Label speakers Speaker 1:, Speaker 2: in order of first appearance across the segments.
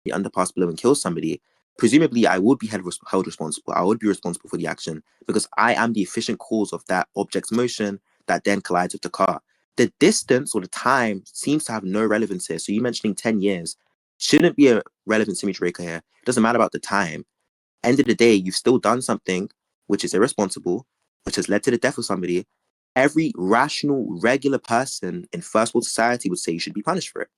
Speaker 1: the underpass below and kills somebody, presumably I would be held responsible. I would be responsible for the action because I am the efficient cause of that object's motion that then collides with the car. The distance or the time seems to have no relevance here. So you mentioning 10 years shouldn't be a relevant symmetry breaker here. It doesn't matter about the time. End of the day, you've still done something which is irresponsible, which has led to the death of somebody. Every rational, regular person in first world society would say you should be punished for it.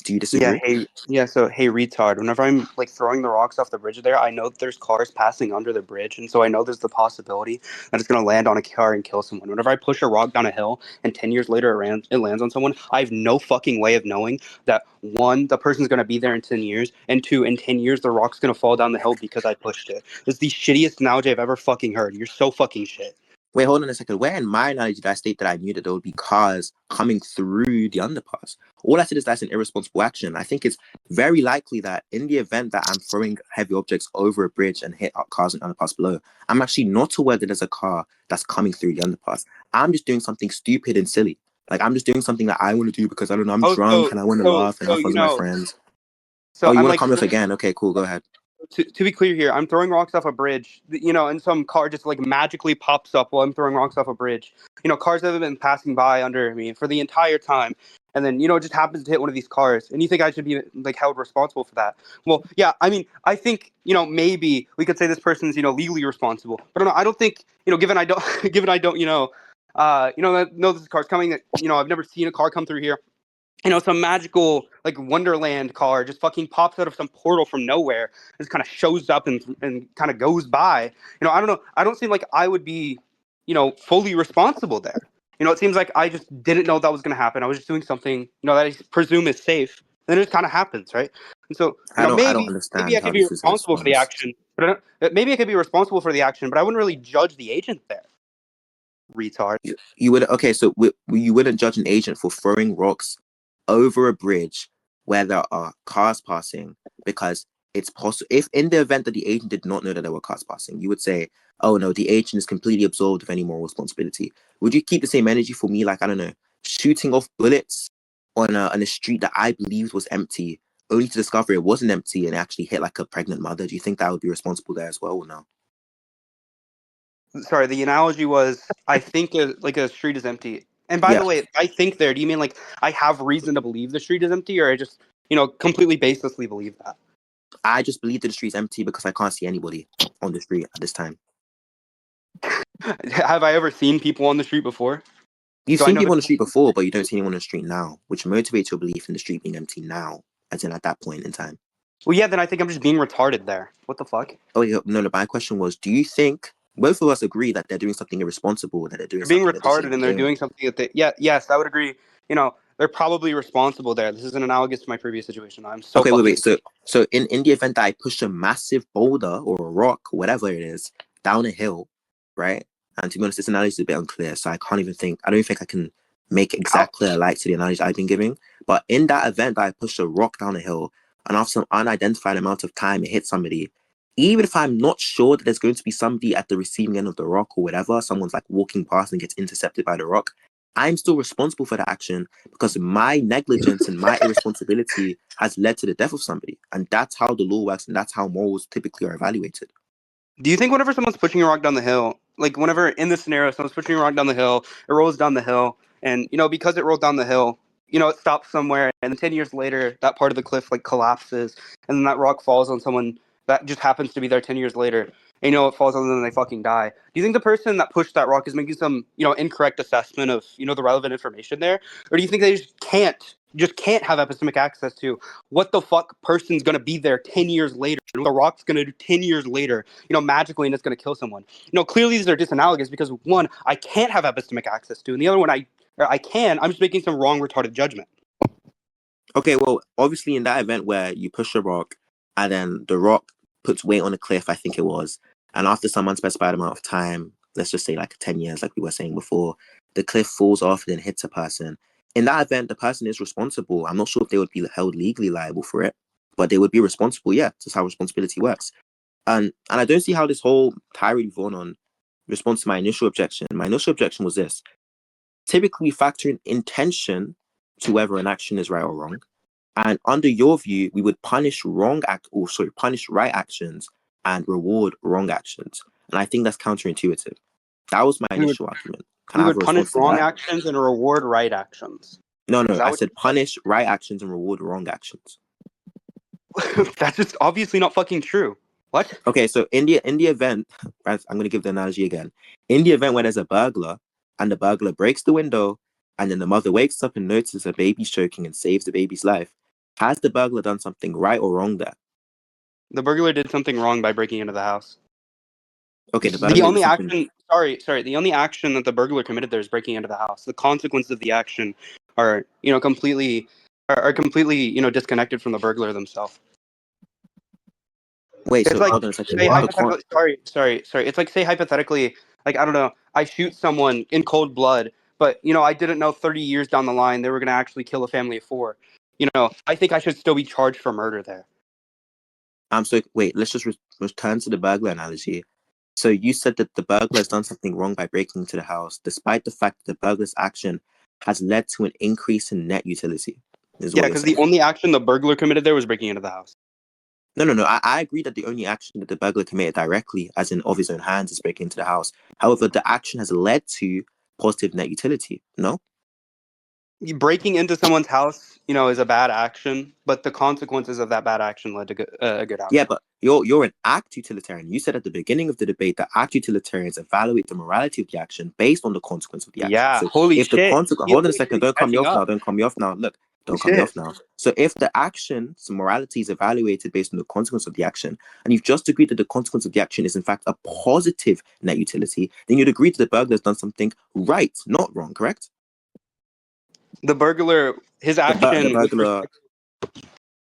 Speaker 1: Do you disagree?
Speaker 2: So hey, retard. Whenever I'm like throwing the rocks off the bridge there, I know that there's cars passing under the bridge, and so I know there's the possibility that it's gonna land on a car and kill someone. Whenever I push a rock down a hill, and 10 years later it lands on someone, I have no fucking way of knowing that one, the person's gonna be there in 10 years, and two, in 10 years the rock's gonna fall down the hill because I pushed it. This is the shittiest analogy I've ever fucking heard. You're so fucking shit.
Speaker 1: Wait, hold on a second. Where in my analogy did I state that I knew that there would be cars coming through the underpass? All I said is that's an irresponsible action. I think it's very likely that in the event that I'm throwing heavy objects over a bridge and hit cars in the underpass below, I'm actually not aware that there's a car that's coming through the underpass. I'm just doing something stupid and silly. Like, I'm just doing something that I want to do because, I don't know, I'm drunk and I want to laugh and have fun with my friends.
Speaker 2: So
Speaker 1: you
Speaker 2: I'm
Speaker 1: want to
Speaker 2: like,
Speaker 1: come off again? Okay, cool. Go ahead.
Speaker 2: To be clear here, I'm throwing rocks off a bridge, and some car just like magically pops up while I'm throwing rocks off a bridge. Cars that have been passing by under me for the entire time. And then, it just happens to hit one of these cars. And you think I should be like held responsible for that? Well, yeah, I mean, I think, maybe we could say this person's, legally responsible. But I don't think, given I don't, know this car's coming, that, I've never seen a car come through here. Some magical like Wonderland car just fucking pops out of some portal from nowhere, just kind of shows up and kind of goes by. I don't know. I don't seem like I would be, fully responsible there. It seems like I just didn't know that was going to happen. I was just doing something, that I presume is safe. And then it just kind of happens, right? And so,
Speaker 1: I don't
Speaker 2: maybe
Speaker 1: understand
Speaker 2: I
Speaker 1: how
Speaker 2: could be
Speaker 1: this is a
Speaker 2: responsible for the
Speaker 1: response.
Speaker 2: action, but maybe I could be responsible for the action, but I wouldn't really judge the agent there. Retard.
Speaker 1: You would okay, so you wouldn't judge an agent for throwing rocks over a bridge where there are cars passing because it's possible. If in the event that the agent did not know that there were cars passing, you would say, "Oh no, the agent is completely absolved of any moral responsibility." Would you keep the same energy for me, like I don't know, shooting off bullets on a street that I believed was empty, only to discover it wasn't empty and actually hit like a pregnant mother? Do you think that would be responsible there as well, or no?
Speaker 2: Sorry, the analogy was I think a street is empty. And by
Speaker 1: Yeah,
Speaker 2: the way, I think there, do you mean like I have reason to believe the street is empty, or I just, completely baselessly believe that?
Speaker 1: I just believe that the street's empty because I can't see anybody on the street at this time.
Speaker 2: Have I ever seen people on the street before?
Speaker 1: You've
Speaker 2: Do I
Speaker 1: seen
Speaker 2: know
Speaker 1: people
Speaker 2: the
Speaker 1: on the street before, but you don't see anyone on the street now, which motivates your belief in the street being empty now, as in at that point in time.
Speaker 2: Well, yeah, then I think I'm just being retarded there. What the fuck?
Speaker 1: Oh, yeah, no, my question was, do you think both of us agree that they're doing something irresponsible, that they're doing
Speaker 2: They're being
Speaker 1: something that they shouldn't
Speaker 2: retarded
Speaker 1: be
Speaker 2: and they're
Speaker 1: doing?
Speaker 2: doing something that they, yes, I would agree. They're probably responsible there. This is an analogous to my previous situation. I'm so
Speaker 1: Okay,
Speaker 2: fucking...
Speaker 1: wait. So in the event that I push a massive boulder or a rock, or whatever it is, down a hill, right? And to be honest, this analogy is a bit unclear, so I don't think I can make exactly alike to the analogy I've been giving. But in that event that I push a rock down a hill, and after some unidentified amount of time it hits somebody, even if I'm not sure that there's going to be somebody at the receiving end of the rock or whatever, someone's like walking past and gets intercepted by the rock, I'm still responsible for the action because my negligence and my irresponsibility has led to the death of somebody. And that's how the law works, and that's how morals typically are evaluated.
Speaker 2: Do you think whenever someone's pushing a rock down the hill, like whenever in this scenario, someone's pushing a rock down the hill, it rolls down the hill, and, because it rolled down the hill, it stops somewhere, and then 10 years later, that part of the cliff, like, collapses, and then that rock falls on someone that just happens to be there 10 years later, and, it falls on them and they fucking die. Do you think the person that pushed that rock is making some, incorrect assessment of, the relevant information there? Or do you think they just can't have epistemic access to what the fuck person's going to be there 10 years later, what the rock's going to do 10 years later, magically, and it's going to kill someone? Clearly these are disanalogous because one, I can't have epistemic access to, and the other one, I can. I'm just making some wrong, retarded judgment.
Speaker 1: Okay, well, obviously in that event where you push a rock and then the rock puts weight on a cliff, I think it was, and after some unspecified amount of time, let's just say like 10 years, like we were saying before, the cliff falls off and then hits a person. In that event, the person is responsible. I'm not sure if they would be held legally liable for it, but they would be responsible. Yeah, that's how responsibility works. And I don't see how this whole tirade we've gone on responds to my initial objection. My initial objection was this. Typically, we factor in intention to whether an action is right or wrong. And under your view, we would punish punish right actions and reward wrong actions. And I think that's counterintuitive. That was my
Speaker 2: We would
Speaker 1: initial argument. Can
Speaker 2: we
Speaker 1: I have
Speaker 2: would
Speaker 1: a
Speaker 2: punish
Speaker 1: response to
Speaker 2: wrong
Speaker 1: that?
Speaker 2: actions and reward right actions.
Speaker 1: No,
Speaker 2: Is
Speaker 1: no.
Speaker 2: that
Speaker 1: I
Speaker 2: what
Speaker 1: said
Speaker 2: you said?
Speaker 1: punish right actions and reward wrong actions.
Speaker 2: That's just obviously not fucking true. What?
Speaker 1: Okay, so in the event, right, I'm gonna give the analogy again. In the event where there's a burglar and the burglar breaks the window and then the mother wakes up and notices her baby's choking and saves the baby's life, has the burglar done something right or wrong there?
Speaker 2: The burglar did something wrong by breaking into the house.
Speaker 1: Okay, the
Speaker 2: The
Speaker 1: burglar did
Speaker 2: only
Speaker 1: something.
Speaker 2: action, sorry, the only action that the burglar committed there is breaking into the house. The consequences of the action are, completely, disconnected from the burglar themselves.
Speaker 1: Wait,
Speaker 2: It's
Speaker 1: so
Speaker 2: like,
Speaker 1: hold on a second.
Speaker 2: say
Speaker 1: The con-
Speaker 2: hypothetically, sorry. It's like, say hypothetically, like, I don't know, I shoot someone in cold blood, but, I didn't know 30 years down the line they were going to actually kill a family of 4. I think I should still be charged for murder there.
Speaker 1: So wait, let's just return to the burglar analogy. So you said that the burglar has done something wrong by breaking into the house, despite the fact that the burglar's action has led to an increase in net utility, is
Speaker 2: Yeah,
Speaker 1: what you're
Speaker 2: because the
Speaker 1: saying.
Speaker 2: only action the burglar committed there was breaking into the house.
Speaker 1: No. I agree that the only action that the burglar committed directly, as in of his own hands, is breaking into the house. However, the action has led to positive net utility. No?
Speaker 2: Breaking into someone's house, is a bad action, but the consequences of that bad action led to a good
Speaker 1: Yeah,
Speaker 2: outcome.
Speaker 1: but you're an act utilitarian. You said at the beginning of the debate that act utilitarians evaluate the morality of the action based on the consequence of the action.
Speaker 2: Yeah,
Speaker 1: So
Speaker 2: holy
Speaker 1: if the
Speaker 2: shit.
Speaker 1: consequence, hold on a
Speaker 2: Holy
Speaker 1: second,
Speaker 2: shit,
Speaker 1: don't cut me
Speaker 2: catching
Speaker 1: off
Speaker 2: up.
Speaker 1: now. Don't cut me off now. Look,
Speaker 2: Holy
Speaker 1: don't cut me
Speaker 2: shit.
Speaker 1: off now. So if the action's morality is evaluated based on the consequence of the action, and you've just agreed that the consequence of the action is in fact a positive net utility, then you'd agree that the burglar has done something right, not wrong, correct?
Speaker 2: The burglar, his
Speaker 1: The, bur- the
Speaker 2: action with
Speaker 1: burglar,
Speaker 2: respect.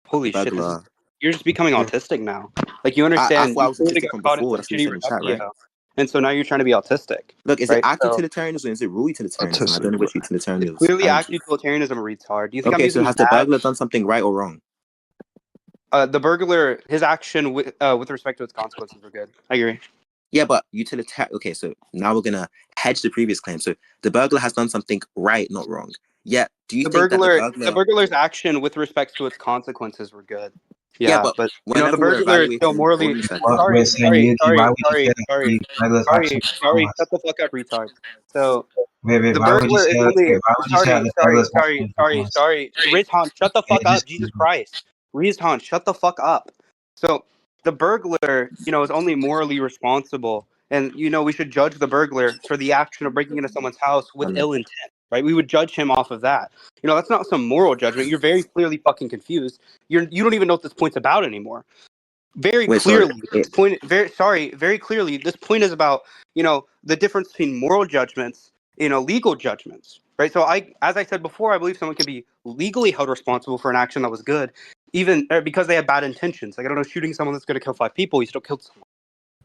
Speaker 2: Holy
Speaker 1: the
Speaker 2: shit,
Speaker 1: burglar.
Speaker 2: you're just becoming autistic now. Like, you
Speaker 1: I
Speaker 2: understand,
Speaker 1: thought I
Speaker 2: you
Speaker 1: was
Speaker 2: clearly
Speaker 1: autistic
Speaker 2: got
Speaker 1: from
Speaker 2: caught in
Speaker 1: before.
Speaker 2: some
Speaker 1: That's what you
Speaker 2: shitty
Speaker 1: said in chat, right?
Speaker 2: radio. And so now you're trying to be autistic.
Speaker 1: Look, is it
Speaker 2: Right?
Speaker 1: act
Speaker 2: So
Speaker 1: utilitarianism or is it rule utilitarianism? I
Speaker 3: Autistic.
Speaker 1: don't know which utilitarianism
Speaker 2: it's clearly
Speaker 1: is.
Speaker 2: act utilitarianism retard. Do you think I'm
Speaker 1: Okay, so
Speaker 2: using
Speaker 1: has the
Speaker 2: that?
Speaker 1: burglar done something right or wrong?
Speaker 2: The burglar, his action with respect to its consequences were good. I agree.
Speaker 1: Yeah, but utilitarian. Okay, so now we're gonna hedge the previous claim. So the burglar has done something right, not wrong. Yet, do you
Speaker 2: The
Speaker 1: think that the burglar?
Speaker 2: burglar's action with respect to its consequences were good.
Speaker 1: Yeah,
Speaker 2: Yeah,
Speaker 1: but
Speaker 2: but the
Speaker 1: whenever we're
Speaker 2: burglar is still
Speaker 1: evaluating, hold
Speaker 2: morally
Speaker 1: on a second.
Speaker 3: What we're saying, Yugi, why would you say that regulars actions are wrong?
Speaker 2: Shut the fuck up, retard. So
Speaker 3: Wait,
Speaker 2: the
Speaker 3: why would you
Speaker 2: burglar
Speaker 3: say
Speaker 2: is
Speaker 3: that?
Speaker 2: only
Speaker 3: Wait, why would you say that the regulars actions are wrong?
Speaker 2: Rizhan, shut the
Speaker 3: Can
Speaker 2: fuck
Speaker 3: you just
Speaker 2: up, Jesus Christ. Rizhan, shut the fuck up. So the burglar, is only morally responsible. And we should judge the burglar for the action of breaking into someone's house with ill intent. Right? We would judge him off of that. That's not some moral judgment. You're very clearly fucking confused. You don't even know what this point's about anymore. Very
Speaker 1: Wait, sorry.
Speaker 2: clearly, very clearly, this point is about, the difference between moral judgments, legal judgments, right? So as I said before, I believe someone can be legally held responsible for an action that was good, even because they had bad intentions. Like, I don't know, shooting someone that's going to kill 5 people, you still killed someone,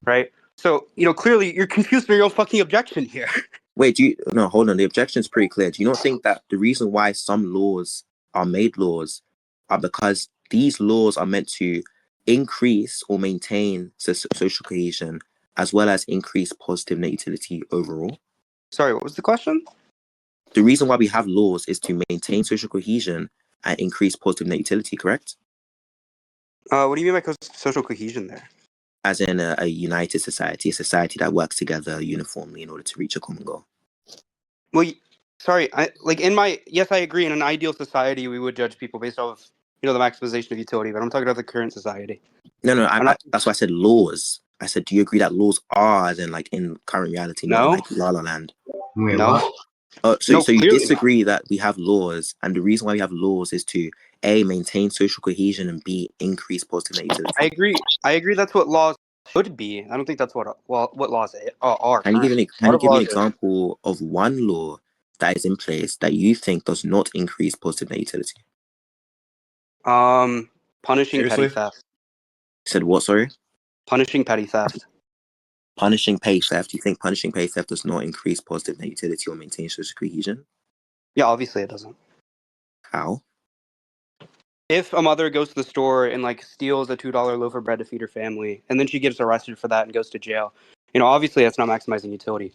Speaker 2: right? So, clearly you're confused by your own fucking objection here.
Speaker 1: Wait, no, hold on. The objection is pretty clear. Do you not think that the reason why some laws are made laws are because these laws are meant to increase or maintain social cohesion as well as increase positive net utility overall?
Speaker 2: Sorry, what was the question?
Speaker 1: The reason why we have laws is to maintain social cohesion and increase positive net utility, correct?
Speaker 2: What do you mean by social cohesion there?
Speaker 1: As in a united society, a society that works together uniformly in order to reach a common goal.
Speaker 2: Well, sorry, yes, I agree. In an ideal society, we would judge people based off, the maximization of utility. But I'm talking about the current society.
Speaker 1: No, that's why I said laws. I said, do you agree that laws are then like in current reality, not in
Speaker 2: No,
Speaker 1: like La La Land?
Speaker 3: Wait,
Speaker 2: no,
Speaker 3: what?
Speaker 1: So you
Speaker 2: clearly not.
Speaker 1: disagree that we have laws, and the reason why we have laws is to A, maintain social cohesion, and B, increase positive net utility.
Speaker 2: I agree. That's what laws should be. I don't think that's what laws are.
Speaker 1: Can you give
Speaker 2: currently.
Speaker 1: an example of one law that is in place that you think does not increase positive net utility?
Speaker 2: Punishing
Speaker 3: Seriously?
Speaker 2: petty theft.
Speaker 1: You said what? Sorry.
Speaker 2: Punishing petty theft.
Speaker 1: Punishing pay theft. You think punishing pay theft does not increase positive net utility or maintain social cohesion?
Speaker 2: Yeah, obviously it doesn't.
Speaker 1: How?
Speaker 2: If a mother goes to the store and steals a $2 loaf of bread to feed her family, and then she gets arrested for that and goes to jail, obviously that's not maximizing utility.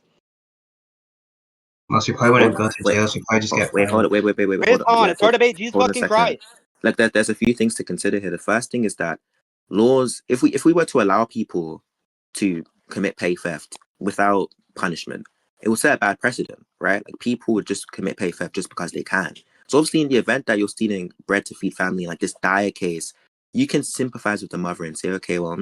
Speaker 3: Well, she probably wouldn't go to jail. She probably just get
Speaker 1: Wait, hold on. Wait. Hold
Speaker 2: Rizhan,
Speaker 1: on.
Speaker 2: it's our debate. Jesus
Speaker 1: Hold on a
Speaker 2: fucking
Speaker 1: second.
Speaker 2: Christ.
Speaker 1: like that. There's a few things to consider here. The first thing is that laws, if we were to allow people to commit pay theft without punishment, it will set a bad precedent, right? Like people would just commit pay theft just because they can. So obviously, in the event that you're stealing bread to feed family, like this dire case, you can sympathize with the mother and say, okay, well,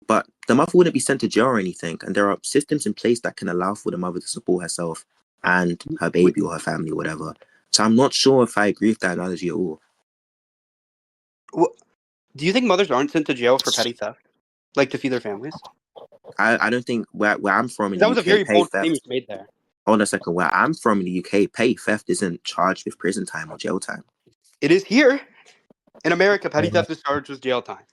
Speaker 1: but the mother wouldn't be sent to jail or anything, and there are systems in place that can allow for the mother to support herself and her baby or her family, or whatever. So I'm not sure if I agree with that analogy at all.
Speaker 2: Well, do you think mothers aren't sent to jail for petty theft, like to feed their families?
Speaker 1: I don't think where I'm from in the
Speaker 2: That was a
Speaker 1: UK,
Speaker 2: very
Speaker 1: pay
Speaker 2: bold
Speaker 1: theft.
Speaker 2: statement made there.
Speaker 1: Hold on a second. Where I'm from in the UK, pay theft isn't charged with prison time or jail time.
Speaker 2: It is here in America. Petty theft is charged with jail time.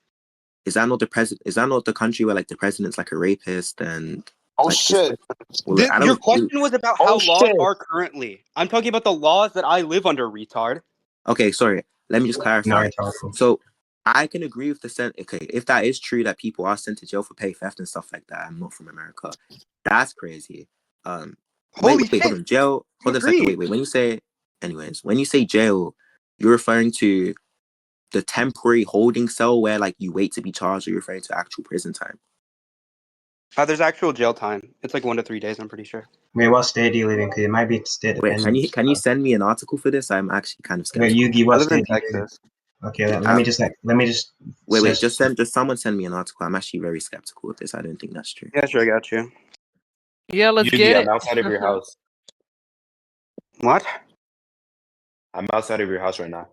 Speaker 1: Is that not the president? Is that not the country where like the president's like a rapist and?
Speaker 4: Oh
Speaker 1: like,
Speaker 4: shit!
Speaker 1: Well,
Speaker 2: Your question was about how laws
Speaker 4: shit.
Speaker 2: are currently. I'm talking about the laws that I live under, retard.
Speaker 1: Okay, sorry. Let me just clarify.
Speaker 3: No,
Speaker 1: So I can agree with the sense. Okay, if that is true that people are sent to jail for pay theft and stuff like that, I'm not from America. That's crazy.
Speaker 2: Holy
Speaker 1: wait, hold
Speaker 2: shit!
Speaker 1: on. Jail. Hold on a second. Wait. When you say, when you say jail, you're referring to the temporary holding cell where like you wait to be charged, or you're referring to actual prison time?
Speaker 2: There's actual jail time. It's like 1 to 3 days. I'm pretty sure.
Speaker 3: Wait, what state do you live in? Because it might be state
Speaker 1: Wait,
Speaker 3: dependent.
Speaker 1: can you send me an article for this? I'm actually kind of
Speaker 3: Wait,
Speaker 1: skeptical.
Speaker 3: Yugi,
Speaker 2: I
Speaker 3: what
Speaker 2: live in
Speaker 3: state do you live in?
Speaker 2: Texas.
Speaker 3: Okay, let me just.
Speaker 1: Wait. Just someone send me an article. I'm actually very skeptical of this. I don't think that's true.
Speaker 2: Yeah, sure, I got you.
Speaker 5: Yeah, let's
Speaker 4: Yugi,
Speaker 5: get it.
Speaker 4: I'm outside of your house.
Speaker 2: What?
Speaker 4: I'm outside of your house right now.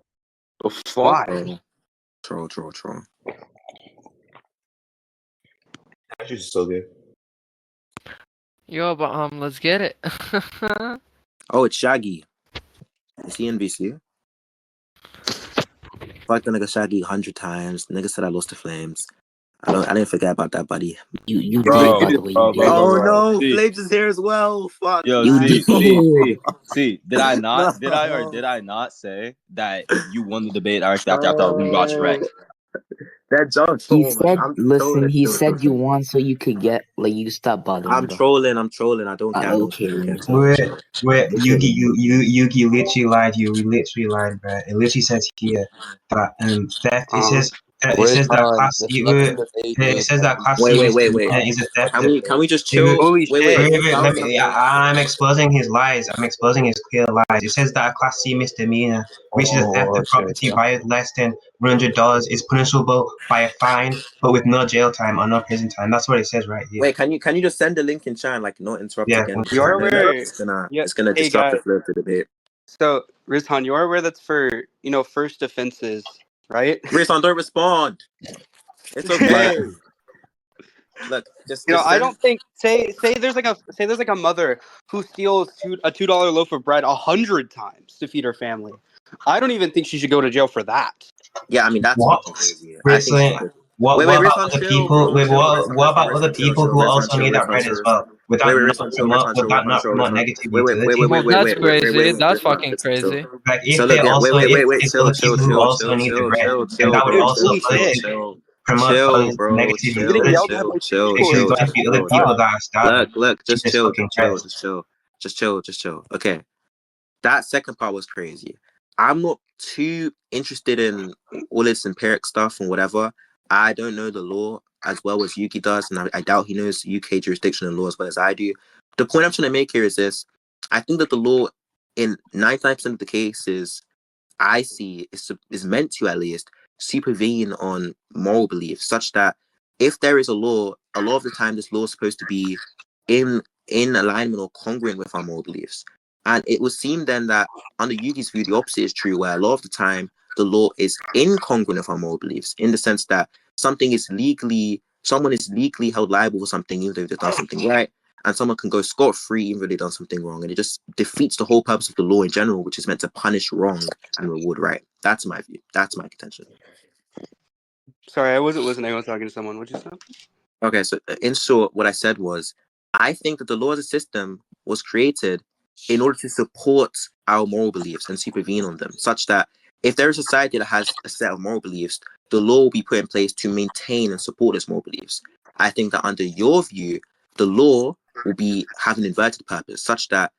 Speaker 6: The fuck?
Speaker 2: Why?
Speaker 1: Troll.
Speaker 4: That is so good.
Speaker 5: Yo, but let's get it.
Speaker 1: Oh, it's Shaggy. Is he NBC? Fuck the nigga Shaggy 100 times. The nigga said I lost the flames. I didn't forget about that, buddy.
Speaker 7: You
Speaker 6: Bro,
Speaker 7: did, by the way,
Speaker 6: bro,
Speaker 7: you
Speaker 6: bro,
Speaker 7: did.
Speaker 6: bro,
Speaker 1: Oh
Speaker 6: bro.
Speaker 1: no,
Speaker 6: See.
Speaker 1: Flames is here as well. Fuck.
Speaker 6: Yo,
Speaker 7: You
Speaker 6: see. Did I not?
Speaker 1: No.
Speaker 6: Did I not say that you won the debate after we watched Shrek?
Speaker 1: That joke.
Speaker 7: He said,
Speaker 1: I'm
Speaker 7: listen,
Speaker 1: trolling.
Speaker 7: he said you won so you could get, like, you stop bothering
Speaker 1: I'm
Speaker 7: bro.
Speaker 1: trolling. I don't care.
Speaker 7: Okay.
Speaker 3: Wait, Yugi literally lied. You literally lied, bro. It literally says here that theft. It says that class C. It says that class C
Speaker 1: Wait.
Speaker 3: misdemeanor is a theft.
Speaker 1: Can we just chill?
Speaker 2: Holy
Speaker 1: Wait.
Speaker 2: shit.
Speaker 3: Let me. I'm exposing his lies. I'm exposing his clear lies. It says that a class C misdemeanor, which is a theft of property valued less than $100, is punishable by a fine, but with no jail time or no prison time. That's what it says right here.
Speaker 1: Wait, can you just send the link in chat, like not interrupt
Speaker 3: Yeah.
Speaker 1: again?
Speaker 2: You are aware.
Speaker 1: It's gonna
Speaker 2: Hey,
Speaker 1: disrupt the
Speaker 2: guys.
Speaker 1: flow of the debate.
Speaker 2: So, Rizhan, you are aware that's for, first offenses, right?
Speaker 1: Rizan, don't respond. It's okay. Look, just
Speaker 2: I
Speaker 1: send-
Speaker 2: don't think say there's like a mother who steals a $2 loaf of bread 100 times to feed her family. I don't even think she should go to jail for that.
Speaker 1: Yeah, I mean that's
Speaker 3: What?
Speaker 1: fucking crazy.
Speaker 3: What
Speaker 1: Wait,
Speaker 3: about
Speaker 1: Rizan,
Speaker 3: other
Speaker 1: chill,
Speaker 3: people?
Speaker 1: bro, chill,
Speaker 3: What about other people who also need that bread as well? Would that not promote negative utility?
Speaker 5: Well, that's crazy. That's fucking crazy.
Speaker 3: Like
Speaker 1: So
Speaker 3: if
Speaker 1: look,
Speaker 3: they also if
Speaker 1: wait,
Speaker 3: there's other people who also need the bread, then that would also promote negative utility. Because there's going to be other people that are starving.
Speaker 1: Look, just
Speaker 3: Jesus
Speaker 1: chill,
Speaker 3: fucking Christ.
Speaker 1: just chill. Okay, that second part was crazy. I'm not too interested in all this empiric stuff and whatever. I don't know the law as well as Yuki does, and I doubt he knows UK jurisdiction and law as well as I do. The point I'm trying to make here is this. I think that the law in 99% of the cases I see is meant to at least supervene on moral beliefs, such that if there is a lot of the time this law is supposed to be in alignment or congruent with our moral beliefs. And it would seem then that under Yugi's view, the opposite is true, where a lot of the time the law is incongruent with our moral beliefs, in the sense that someone is legally held liable for something even though they've done something right, and someone can go scot-free even though they've done something wrong, and it just defeats the whole purpose of the law in general, which is meant to punish wrong and reward right. That's my view. That's my contention.
Speaker 2: Sorry, I wasn't listening. I was talking to someone. What'd you say?
Speaker 1: Okay, so in short, what I said was, I think that the law as a system was created in order to support our moral beliefs and supervene on them, such that if there is a society that has a set of moral beliefs, the law will be put in place to maintain and support those moral beliefs. I think that under your view, the law will have an inverted purpose, such that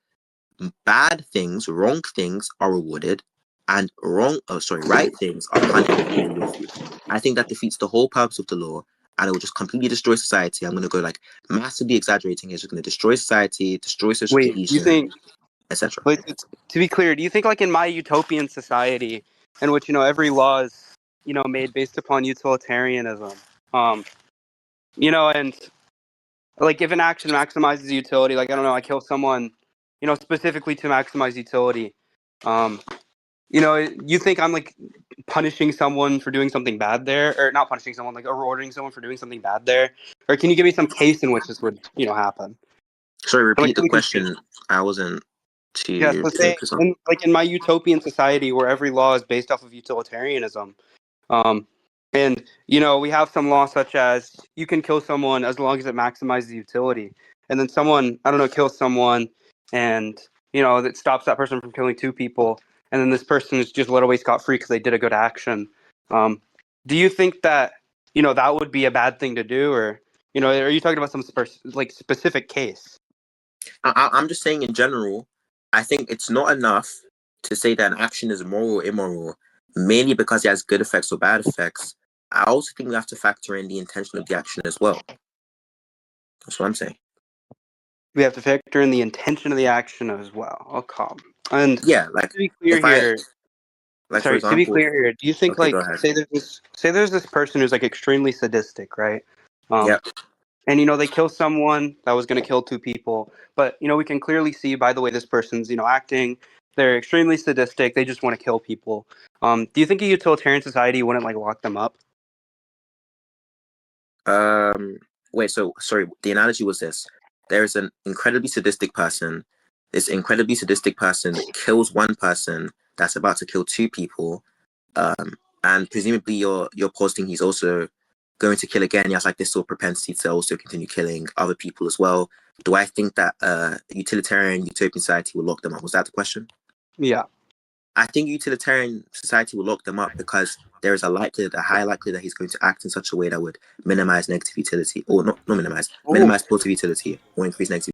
Speaker 1: bad things, wrong things are rewarded, and right things are punished very lawfully. I think that defeats the whole purpose of the law, and it will just completely destroy society. I'm going to go like massively exaggerating. It's just going to destroy society, destroy social
Speaker 2: Wait, you
Speaker 1: cohesion,
Speaker 2: think?
Speaker 1: etc.
Speaker 2: But to be clear, do you think like in my utopian society, in which every law is made based upon utilitarianism, and like if an action maximizes utility, like I don't know, I kill someone, specifically to maximize utility, you think I'm like punishing someone for doing something bad there, or not punishing someone, like rewarding someone for doing something bad there, or can you give me some case in which this would happen?
Speaker 1: Sorry,
Speaker 2: I'm, like,
Speaker 1: repeat the
Speaker 2: really
Speaker 1: question.
Speaker 2: confused.
Speaker 1: I wasn't
Speaker 2: Yeah,
Speaker 1: too
Speaker 2: so say
Speaker 1: focused on.
Speaker 2: in my utopian society where every law is based off of utilitarianism, um, and we have some laws such as you can kill someone as long as it maximizes utility, and then someone I don't know kills someone, and that stops that person from killing two people, and then this person is just let away scot free because they did a good action. Do you think that that would be a bad thing to do, or are you talking about some specific case?
Speaker 1: I'm just saying in general, I think it's not enough to say that an action is moral or immoral merely because it has good effects or bad effects. I also think we have to factor in the intention of the action as well. That's what I'm saying.
Speaker 2: We have to factor in the intention of the action as well. Okay. And
Speaker 1: Yeah, like
Speaker 2: to be clear
Speaker 1: if I
Speaker 2: here,
Speaker 1: like for
Speaker 2: sorry, to be
Speaker 1: example,
Speaker 2: clear here, do you think
Speaker 1: okay, go
Speaker 2: like
Speaker 1: ahead.
Speaker 2: say there's this person who's like extremely sadistic, right?
Speaker 1: Yeah.
Speaker 2: And they kill someone that was going to kill two people, but we can clearly see by the way this person's acting, they're extremely sadistic. They just want to kill people. Do you think a utilitarian society wouldn't like lock them up?
Speaker 1: Wait, so sorry, the analogy was this. There is an incredibly sadistic person. This incredibly sadistic person kills one person that's about to kill two people. And presumably you're posting he's also going to kill again. He has like this sort of propensity to also continue killing other people as well. Do I think that utilitarian utopian society will lock them up? Was that the question?
Speaker 2: Yeah.
Speaker 1: I think utilitarian society will lock them up because there is a high likelihood that he's going to act in such a way that would minimize negative utility, or not minimize positive utility, or increase negative